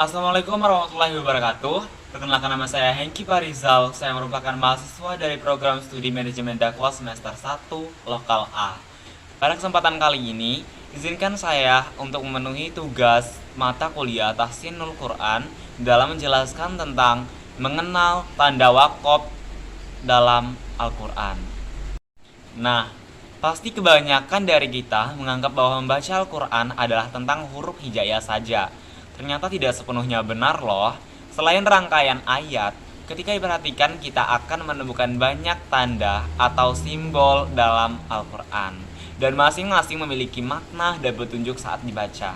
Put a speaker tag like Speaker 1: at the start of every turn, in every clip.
Speaker 1: Assalamualaikum warahmatullahi wabarakatuh. Perkenalkan, nama saya Hengki Parizal. Saya merupakan mahasiswa dari program studi manajemen dakwah semester 1 Lokal A. Pada kesempatan kali ini, izinkan saya untuk memenuhi tugas mata kuliah Tahsinul Quran dalam menjelaskan tentang mengenal tanda wakof dalam Al-Quran. Nah, pasti kebanyakan dari kita menganggap bahwa membaca Al-Quran adalah tentang huruf hijaiyah saja. Ternyata tidak sepenuhnya benar loh. Selain rangkaian ayat, ketika diperhatikan kita akan menemukan banyak tanda atau simbol dalam Al-Quran. Dan masing-masing memiliki makna dan petunjuk saat dibaca.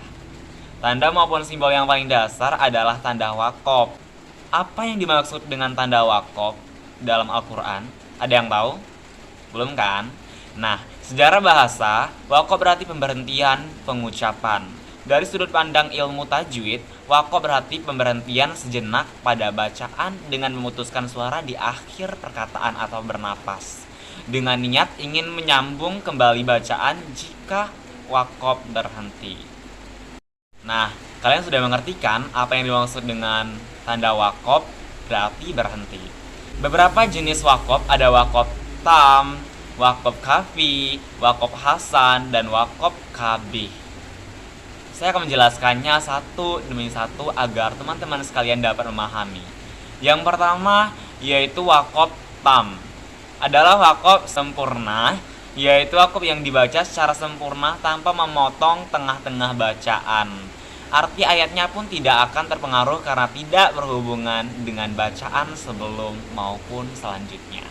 Speaker 1: Tanda maupun simbol yang paling dasar adalah tanda wakof. Apa yang dimaksud dengan tanda wakof dalam Al-Quran? Ada yang tahu? Belum kan? Nah, sejarah bahasa, wakof berarti pemberhentian pengucapan. Dari sudut pandang ilmu tajwid, wakof berarti pemberhentian sejenak pada bacaan dengan memutuskan suara di akhir perkataan atau bernapas, dengan niat ingin menyambung kembali bacaan jika wakof berhenti. Nah, kalian sudah mengerti kan apa yang dimaksud dengan tanda wakof berarti berhenti. Beberapa jenis wakof ada wakof tam, wakof kafi, wakof hasan, dan wakof kabih. Saya akan menjelaskannya satu demi satu agar teman-teman sekalian dapat memahami. Yang pertama yaitu wakof tam. Adalah wakof sempurna, yaitu wakof yang dibaca secara sempurna tanpa memotong tengah-tengah bacaan. Arti ayatnya pun tidak akan terpengaruh karena tidak berhubungan dengan bacaan sebelum maupun selanjutnya.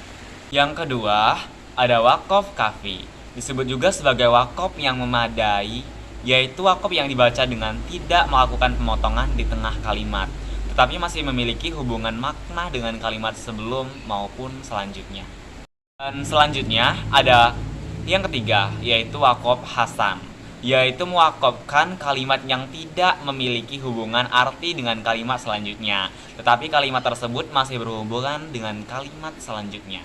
Speaker 1: Yang kedua, ada wakof kafi. Disebut juga sebagai wakof yang memadai, yaitu wakof yang dibaca dengan tidak melakukan pemotongan di tengah kalimat, tetapi masih memiliki hubungan makna dengan kalimat sebelum maupun selanjutnya. Dan selanjutnya ada yang ketiga, yaitu wakof hasan, yaitu mewakofkan kalimat yang tidak memiliki hubungan arti dengan kalimat selanjutnya, tetapi kalimat tersebut masih berhubungan dengan kalimat selanjutnya.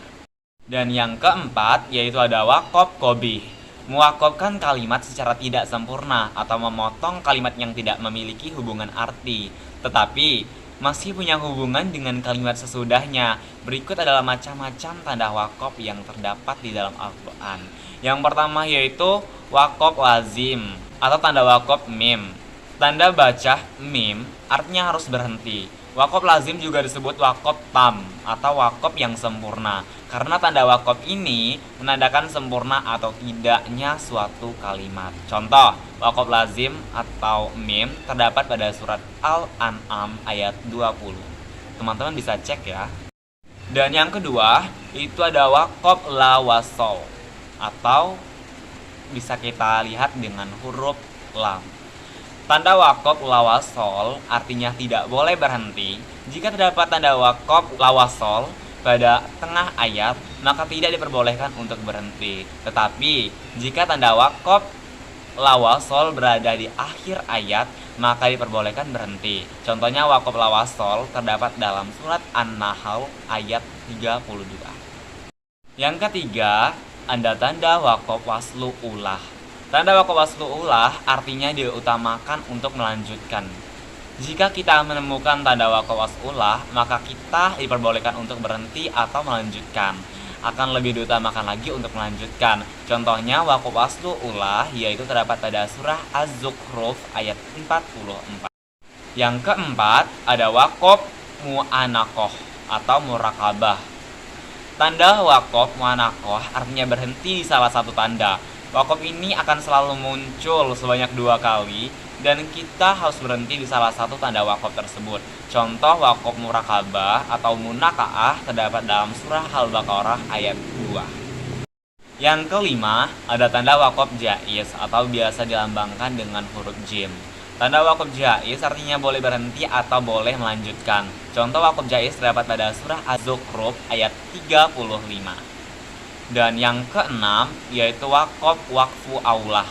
Speaker 1: Dan yang keempat, yaitu ada wakof qobih, mewakofkan kalimat secara tidak sempurna atau memotong kalimat yang tidak memiliki hubungan arti, tetapi masih punya hubungan dengan kalimat sesudahnya. Berikut adalah macam-macam tanda wakof yang terdapat di dalam Al-Quran. Yang pertama yaitu wakof lazim atau tanda wakof mim. Tanda baca mim artinya harus berhenti. Wakof lazim juga disebut wakof tam atau wakof yang sempurna, karena tanda wakof ini menandakan sempurna atau tidaknya suatu kalimat. Contoh, wakof lazim atau mim terdapat pada surat Al-An'am ayat 20. Teman-teman bisa cek ya. Dan yang kedua, itu ada wakof la wasol atau bisa kita lihat dengan huruf lam. Tanda wakof lawasol artinya tidak boleh berhenti. Jika terdapat tanda wakof lawasol pada tengah ayat, maka tidak diperbolehkan untuk berhenti. Tetapi jika tanda wakof lawasol berada di akhir ayat, maka diperbolehkan berhenti. Contohnya wakof lawasol terdapat dalam surat An-Nahl ayat 32. Yang ketiga, ada tanda wakof waslu ulah. Tanda wakof waslu ulah artinya diutamakan untuk melanjutkan. Jika kita menemukan tanda wakof waslu ulah, maka kita diperbolehkan untuk berhenti atau melanjutkan. Akan lebih diutamakan lagi untuk melanjutkan. Contohnya wakof waslu ulah yaitu terdapat pada surah Az-Zukhruf ayat 44. Yang keempat, ada wakof mu'anakoh atau murakabah. Tanda wakof mu'anakoh artinya berhenti di salah satu tanda. Wakof ini akan selalu muncul sebanyak 2 kali dan kita harus berhenti di salah satu tanda wakof tersebut. Contoh wakof murakabah atau munakaah terdapat dalam surah Al-Baqarah ayat 2. Yang kelima, ada tanda wakof jaiz atau biasa dilambangkan dengan huruf jim. Tanda wakof jaiz artinya boleh berhenti atau boleh melanjutkan. Contoh wakof jaiz terdapat pada surah Az-Zukhruf ayat 35. Dan yang keenam yaitu wakof wakfu aulah.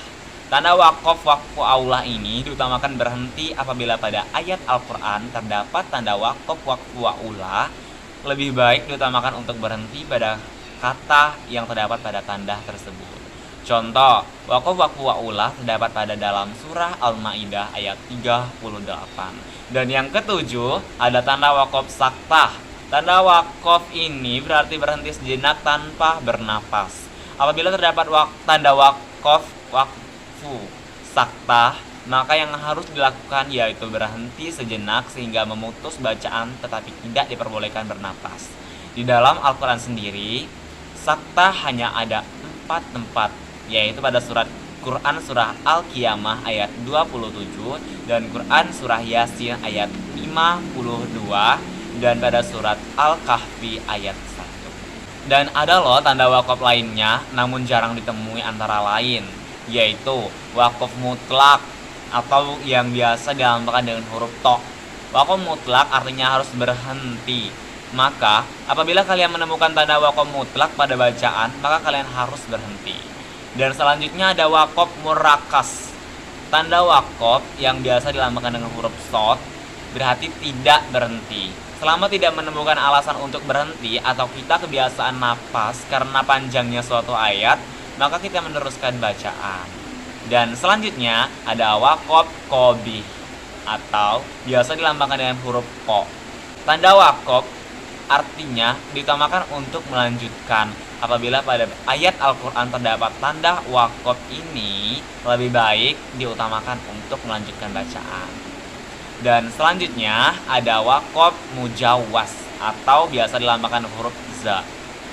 Speaker 1: Tanda wakof wakfu aulah ini diutamakan berhenti apabila pada ayat Al-Quran terdapat tanda wakof wakfu aulah. Lebih baik diutamakan untuk berhenti pada kata yang terdapat pada tanda tersebut. Contoh, wakaf wakfu wa'ulah terdapat pada dalam surah Al-Maidah ayat 38. Dan yang ketujuh, ada tanda wakaf saktah. Tanda wakaf ini berarti berhenti sejenak tanpa bernapas. Apabila terdapat tanda wakaf wakfu saktah, maka yang harus dilakukan yaitu berhenti sejenak sehingga memutus bacaan tetapi tidak diperbolehkan bernapas. Di dalam Al-Quran sendiri, saktah hanya ada 4 tempat, yaitu pada Quran surah Al-Qiyamah ayat 27 dan Quran surah Yasin ayat 52 dan pada surat Al-Kahfi ayat 1. Dan ada loh tanda wakaf lainnya namun jarang ditemui antara lain, yaitu wakaf mutlak atau yang biasa dilambangkan dengan huruf to. Wakaf mutlak artinya harus berhenti. Maka apabila kalian menemukan tanda wakaf mutlak pada bacaan, maka kalian harus berhenti. Dan selanjutnya ada wakaf murakas. Tanda wakaf yang biasa dilambangkan dengan huruf shad berarti tidak berhenti. Selama tidak menemukan alasan untuk berhenti atau kita kebiasaan napas karena panjangnya suatu ayat, maka kita meneruskan bacaan. Dan selanjutnya ada wakaf qobih atau biasa dilambangkan dengan huruf ko. Tanda wakaf artinya diutamakan untuk melanjutkan. Apabila pada ayat Al-Quran terdapat tanda wakaf ini, lebih baik diutamakan untuk melanjutkan bacaan. Dan selanjutnya ada wakaf mujawwas atau biasa dilambangkan huruf za.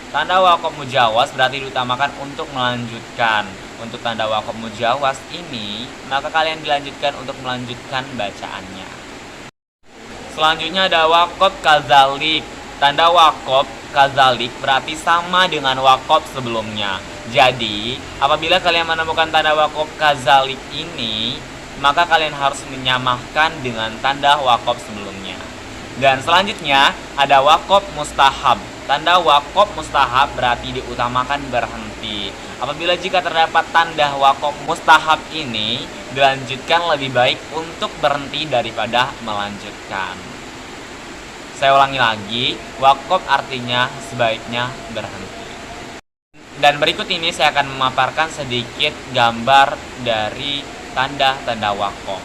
Speaker 1: Tanda wakaf mujawwas berarti diutamakan untuk melanjutkan. Untuk tanda wakaf mujawwas ini, maka kalian dilanjutkan untuk melanjutkan bacaannya. Selanjutnya ada wakaf kazalik. Tanda wakaf kazalik berarti sama dengan wakaf sebelumnya. Jadi, apabila kalian menemukan tanda wakaf kazalik ini, maka kalian harus menyamakan dengan tanda wakaf sebelumnya. Dan selanjutnya ada wakaf mustahab. Tanda wakaf mustahab berarti diutamakan berhenti. Apabila jika terdapat tanda wakaf mustahab ini, dilanjutkan lebih baik untuk berhenti daripada melanjutkan. Saya ulangi lagi, wakaf artinya sebaiknya berhenti. Dan berikut ini saya akan memaparkan sedikit gambar dari tanda-tanda wakaf.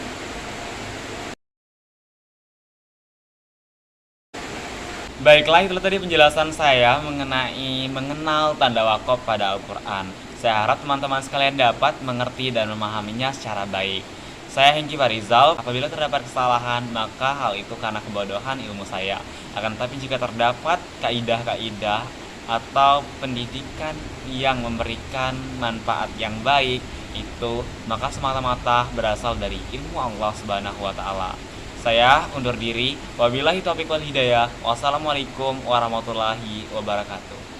Speaker 1: Baiklah, itu tadi penjelasan saya mengenal tanda wakaf pada Al-Quran. Saya harap teman-teman sekalian dapat mengerti dan memahaminya secara baik. Saya Hengki Farizal. Apabila terdapat kesalahan, maka hal itu karena kebodohan ilmu saya. Akan tetapi jika terdapat kaidah-kaidah atau pendidikan yang memberikan manfaat yang baik, itu maka semata-mata berasal dari ilmu Allah Subhanahu wa Ta'ala. Saya undur diri. Wabillahi taufiq wal hidayah. Wassalamualaikum warahmatullahi wabarakatuh.